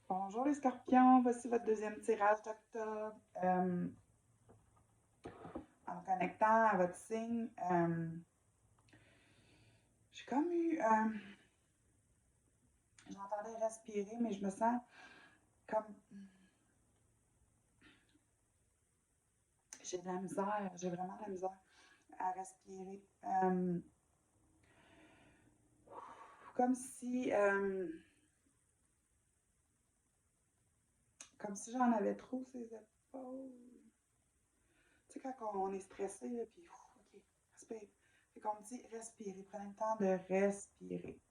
Bonjour les scorpions, voici votre deuxième tirage d'octobre. En me connectant à votre signe, j'ai comme eu. J'entendais respirer, mais je me sens comme. J'ai de la misère, j'ai vraiment de la misère à respirer. Comme si. Comme si j'en avais trop ces épaules. Tu sais, quand on est stressé, là, puis. Ok, respire. Fait qu'on me dit respirer, prenez le temps de respirer.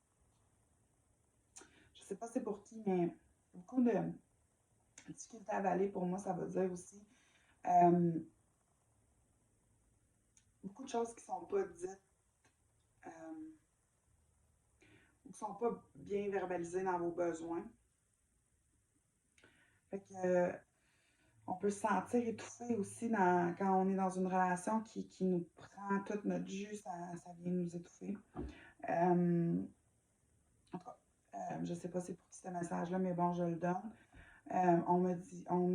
Je sais pas c'est pour qui, mais beaucoup de difficulté à avaler, pour moi, ça veut dire aussi euh, beaucoup de choses qui sont pas dites euh, ou qui sont pas bien verbalisées dans vos besoins. Fait que, on peut se sentir étouffé aussi quand on est dans une relation qui nous prend toute notre jus, ça vient nous étouffer. En tout cas, je sais pas c'est pour qui ce message-là, mais bon, je le donne. On me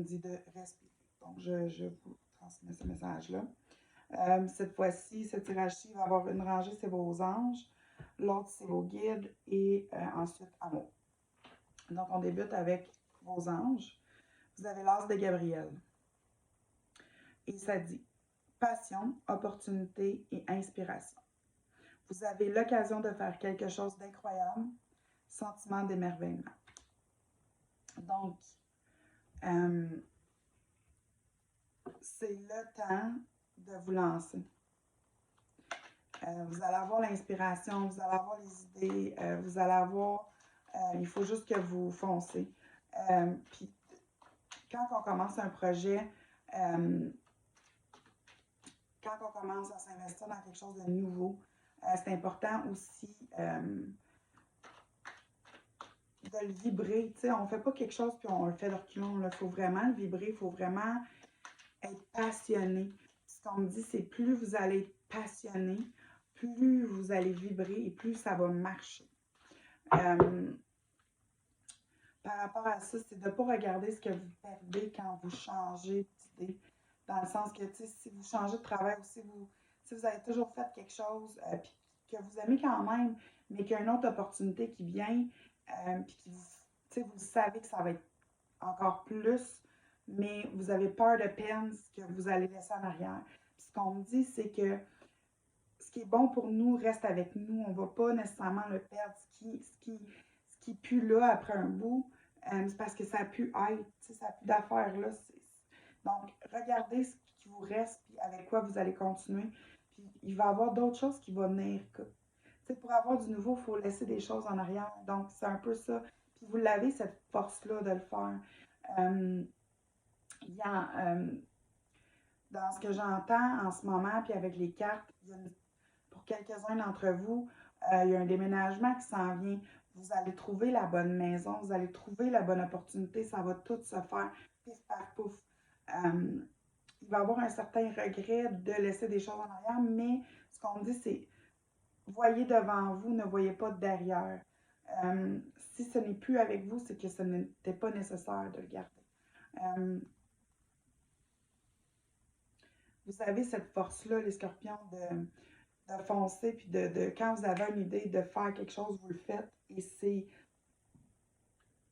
dit de respirer. Donc, je vous transmets ce message-là. Cette fois-ci, ce tirage-ci va avoir une rangée, c'est vos anges, l'autre, c'est vos guides et ensuite amour. Donc, on débute avec vos anges. Vous avez l'as de Gabriel. Et ça dit passion, opportunité et inspiration. Vous avez l'occasion de faire quelque chose d'incroyable, sentiment d'émerveillement. Donc, euh, c'est le temps de vous lancer. Vous allez avoir l'inspiration, vous allez avoir les idées, vous allez avoir. Il faut juste que vous foncez. Puis quand on commence un projet, quand on commence à s'investir dans quelque chose de nouveau, c'est important aussi de le vibrer. Tu sais, on ne fait pas quelque chose puis on le fait de reculons. Il faut vraiment le vibrer, il faut vraiment être passionné. Ce qu'on me dit, c'est plus vous allez être passionné, plus vous allez vibrer et plus ça va marcher. Par rapport à ça, c'est de ne pas regarder ce que vous perdez quand vous changez d'idée. Dans le sens que, tu sais, si vous changez de travail ou si vous avez toujours fait quelque chose, puis que vous aimez quand même, mais qu'il y a une autre opportunité qui vient, puis que vous savez que ça va être encore plus, mais vous avez peur de peine ce que vous allez laisser en arrière. Puis ce qu'on me dit, c'est que ce qui est bon pour nous reste avec nous. On ne va pas nécessairement le perdre. Ce qui pue là après un bout, c'est parce que ça a pu être, ça a pu d'affaires là. Donc, regardez ce qui vous reste, puis avec quoi vous allez continuer. Puis il va y avoir d'autres choses qui vont venir. Pour avoir du nouveau, il faut laisser des choses en arrière. Donc, c'est un peu ça. Puis vous l'avez, cette force-là de le faire. Euh, il y a, dans ce que j'entends en ce moment, puis avec les cartes, pour quelques-uns d'entre vous, il y a un déménagement qui s'en vient. Vous allez trouver la bonne maison, vous allez trouver la bonne opportunité, ça va tout se faire pif par pouf. Il va y avoir un certain regret de laisser des choses en arrière, mais ce qu'on me dit, c'est voyez devant vous, ne voyez pas derrière. Si ce n'est plus avec vous, c'est que ce n'était pas nécessaire de le garder. Vous avez cette force-là, les scorpions, de foncer, puis quand vous avez une idée de faire quelque chose, vous le faites. Et c'est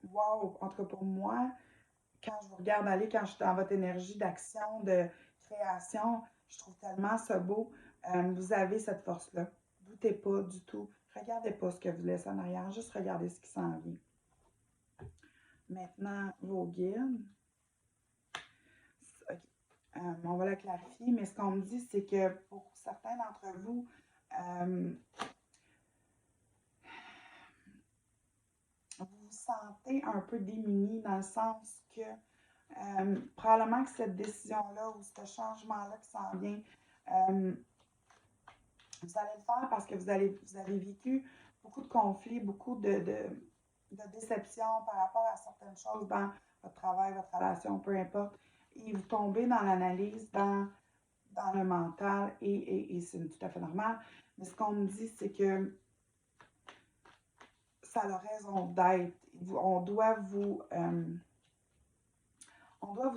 wow! En tout cas, pour moi, quand je vous regarde aller, quand je suis dans votre énergie d'action, de création, je trouve tellement ça beau. Vous avez cette force-là. Doutez pas du tout. Regardez pas ce que vous laissez en arrière, juste regardez ce qui s'en vient. Maintenant, vos guides. OK. On va la clarifier, mais ce qu'on me dit, c'est que pour certains d'entre vous, vous vous sentez un peu démuni dans le sens que probablement que cette décision-là ou ce changement-là qui s'en vient, vous allez le faire parce que vous avez vécu beaucoup de conflits, beaucoup de déceptions par rapport à certaines choses dans votre travail, votre relation, peu importe. Et vous tombez dans l'analyse, dans le mental, et c'est tout à fait normal. Mais ce qu'on me dit, c'est que ça a raison d'être. On doit vous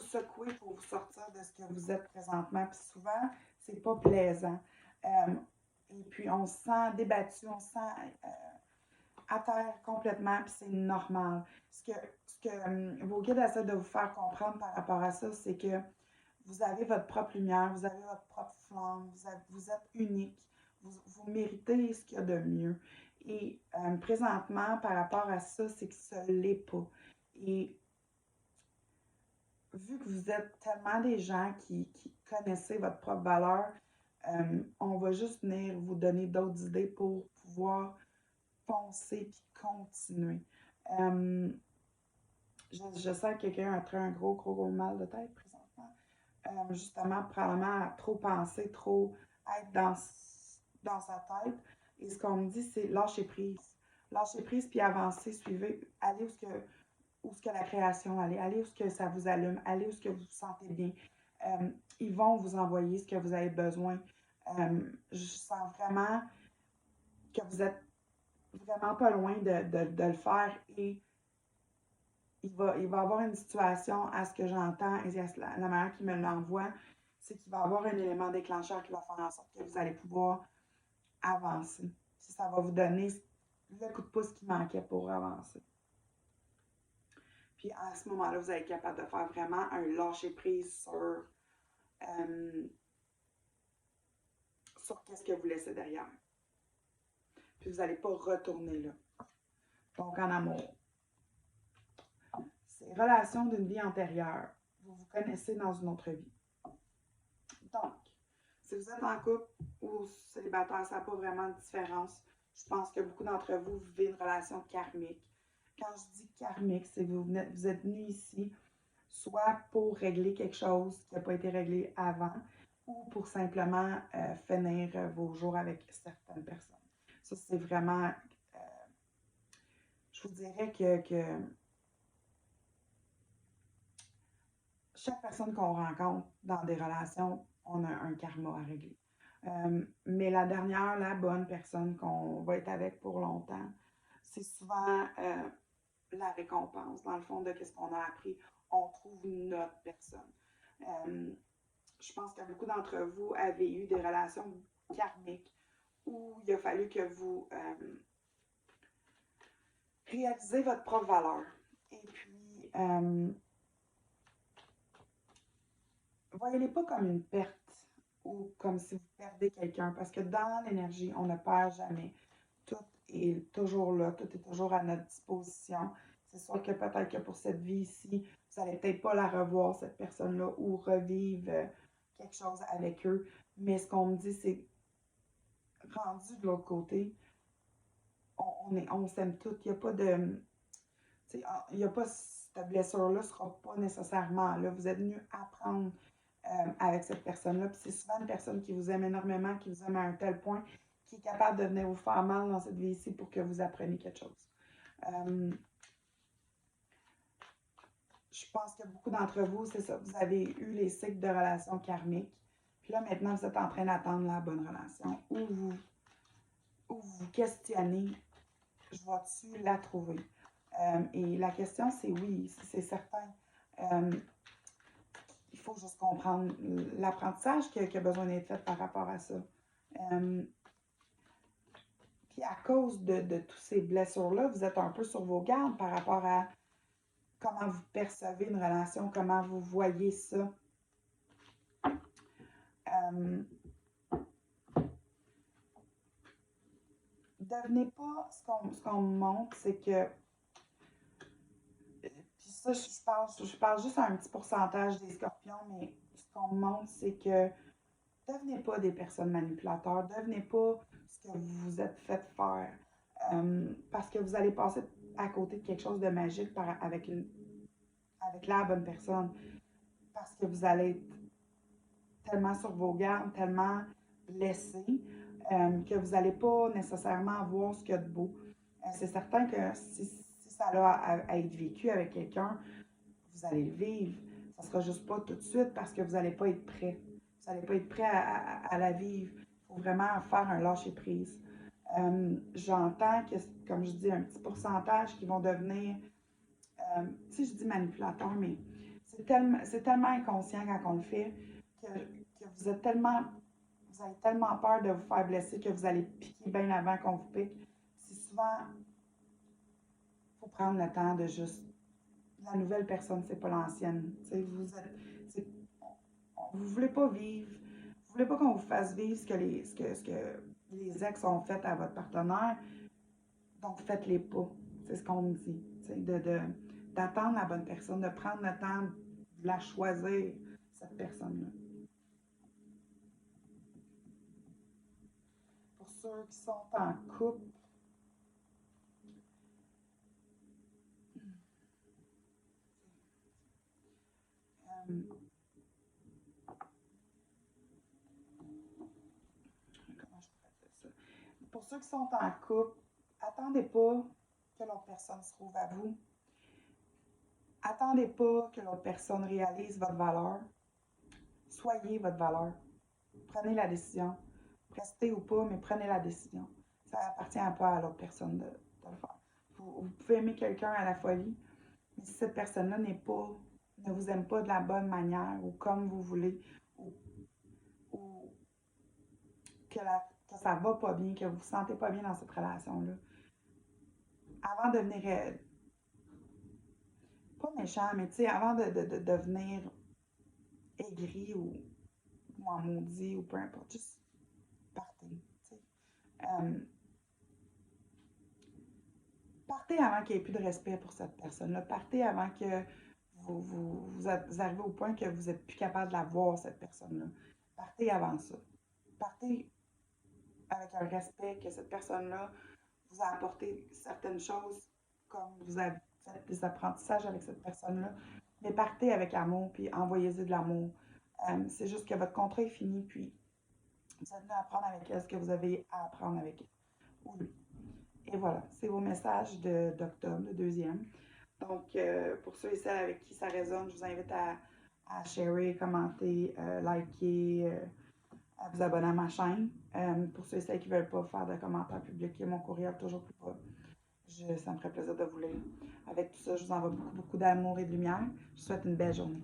secouer pour vous sortir de ce que vous êtes présentement. Puis souvent, c'est pas plaisant. Et puis, on se sent débattu, on se sent à terre complètement, puis c'est normal. Ce que vos guides essaient de vous faire comprendre par rapport à ça, c'est que vous avez votre propre lumière, vous avez votre propre flamme, vous êtes unique, vous méritez ce qu'il y a de mieux. Et présentement, par rapport à ça, c'est que ça ne l'est pas. Et vu que vous êtes tellement des gens qui connaissez votre propre valeur, on va juste venir vous donner d'autres idées pour pouvoir foncer puis continuer. Je sens que quelqu'un a un gros mal de tête présentement. Justement, probablement à trop penser, trop être dans sa tête. Et ce qu'on me dit, c'est lâcher prise. Lâcher prise puis avancer, suivez, allez où ce que la création, allez où ce que ça vous allume, allez où ce que vous vous sentez bien. Ils vont vous envoyer ce que vous avez besoin. Je sens vraiment que vous êtes vraiment pas loin de le faire et il va y avoir une situation à ce que j'entends et la manière qu'il me l'envoie, c'est qu'il va y avoir un élément déclencheur qui va faire en sorte que vous allez pouvoir avancer. Si ça va vous donner le coup de pouce qui manquait pour avancer. Puis à ce moment-là, vous allez être capable de faire vraiment un lâcher-prise sur qu'est-ce que vous laissez derrière. Puis vous n'allez pas retourner là. Donc en amour. C'est relation d'une vie antérieure. Vous vous connaissez dans une autre vie. Donc, si vous êtes en couple ou célibataire, ça n'a pas vraiment de différence. Je pense que beaucoup d'entre vous vivez une relation karmique. Quand je dis karmique, c'est que vous êtes venus ici soit pour régler quelque chose qui n'a pas été réglé avant ou pour simplement finir vos jours avec certaines personnes. Ça, c'est vraiment... je vous dirais que chaque personne qu'on rencontre dans des relations, on a un karma à régler. Mais la dernière, la bonne personne qu'on va être avec pour longtemps, c'est souvent la récompense, dans le fond, de ce qu'on a appris. On trouve notre personne. Je pense que beaucoup d'entre vous avez eu des relations karmiques où il a fallu que vous réalisez votre propre valeur. Et puis, voyez-les pas comme une perte ou comme si vous perdez quelqu'un, parce que dans l'énergie, on ne perd jamais. Tout est toujours là, tout est toujours à notre disposition. C'est sûr que peut-être que pour cette vie-ci, vous n'allez peut-être pas la revoir, cette personne-là, ou revivre quelque chose avec eux. Mais ce qu'on me dit, c'est rendu de l'autre côté, on s'aime toutes. Il n'y a pas de... Il n'y a pas cette blessure-là ne sera pas nécessairement là. Vous êtes venu apprendre avec cette personne-là. Puis c'est souvent une personne qui vous aime énormément, qui vous aime à un tel point, qui est capable de venir vous faire mal dans cette vie-ci pour que vous appreniez quelque chose. Je pense que beaucoup d'entre vous, c'est ça, vous avez eu les cycles de relations karmiques. Puis là, maintenant, vous êtes en train d'attendre la bonne relation. Ou vous questionnez, je vais-tu la trouver? Et la question, c'est oui, c'est certain. Il faut juste comprendre l'apprentissage qui a besoin d'être fait par rapport à ça. Puis à cause de toutes ces blessures-là, vous êtes un peu sur vos gardes par rapport à comment vous percevez une relation, comment vous voyez ça. Devenez pas, ce qu'on me montre, c'est que, puis ça, je parle juste à un petit pourcentage des scorpions, mais ce qu'on me montre, c'est que devenez pas des personnes manipulateurs, devenez pas ce que vous vous êtes fait faire, parce que vous allez passer à côté de quelque chose de magique avec la bonne personne, parce que vous allez être tellement sur vos gardes, tellement blessé, que vous n'allez pas nécessairement voir ce qu'il y a de beau. C'est certain que si ça a à être vécu avec quelqu'un, vous allez le vivre. Ça ne sera juste pas tout de suite parce que vous n'allez pas être prêt. Vous n'allez pas être prêt à la vivre. Il faut vraiment faire un lâcher-prise. J'entends que, comme je dis, un petit pourcentage qui vont devenir, tu sais, je dis manipulateur, mais c'est tellement inconscient quand on le fait que vous avez tellement peur de vous faire blesser que vous allez piquer bien avant qu'on vous pique. C'est souvent, il faut prendre le temps de juste, la nouvelle personne, c'est pas l'ancienne. Tu sais, vous voulez pas vivre, vous voulez pas qu'on vous fasse vivre ce que les ex ont fait à votre partenaire, donc faites-les pas. C'est ce qu'on me dit. Tu sais, d'attendre la bonne personne, de prendre le temps de la choisir, cette personne-là. Pour ceux qui sont en couple, euh, comment je pourrais dire ça? Pour ceux qui sont en couple, attendez pas que l'autre personne se trouve à vous. Attendez pas que l'autre personne réalise votre valeur. Soyez votre valeur. Prenez la décision. Restez ou pas, mais prenez la décision. Ça appartient pas à l'autre personne de le faire. Vous pouvez aimer quelqu'un à la folie, mais si cette personne-là ne vous aime pas de la bonne manière ou comme vous voulez, ou, ou que ça va pas bien, que vous vous sentez pas bien dans cette relation-là, avant de venir, pas méchant, mais tu sais, avant de devenir aigri ou en maudit ou peu importe, juste partez. Tu sais. Euh, Partez avant qu'il n'y ait plus de respect pour cette personne-là. Partez avant que vous arrivez au point que vous n'êtes plus capable de la voir, cette personne-là. Partez avant ça. Partez avec un respect que cette personne-là vous a apporté certaines choses comme vous avez fait des apprentissages avec cette personne-là. Mais partez avec amour, puis envoyez-y de l'amour. C'est juste que votre contrat est fini, puis vous êtes venu apprendre avec elle ce que vous avez à apprendre avec elle ou lui. Et voilà, c'est vos messages d'octobre, le deuxième. Donc, pour ceux et celles avec qui ça résonne, je vous invite à sharer, commenter, liker, à vous abonner à ma chaîne. Pour ceux et celles qui ne veulent pas faire de commentaires publics, mon courriel toujours plus bas. Ça me ferait plaisir de vous lire. Avec tout ça, je vous envoie beaucoup, beaucoup d'amour et de lumière. Je vous souhaite une belle journée.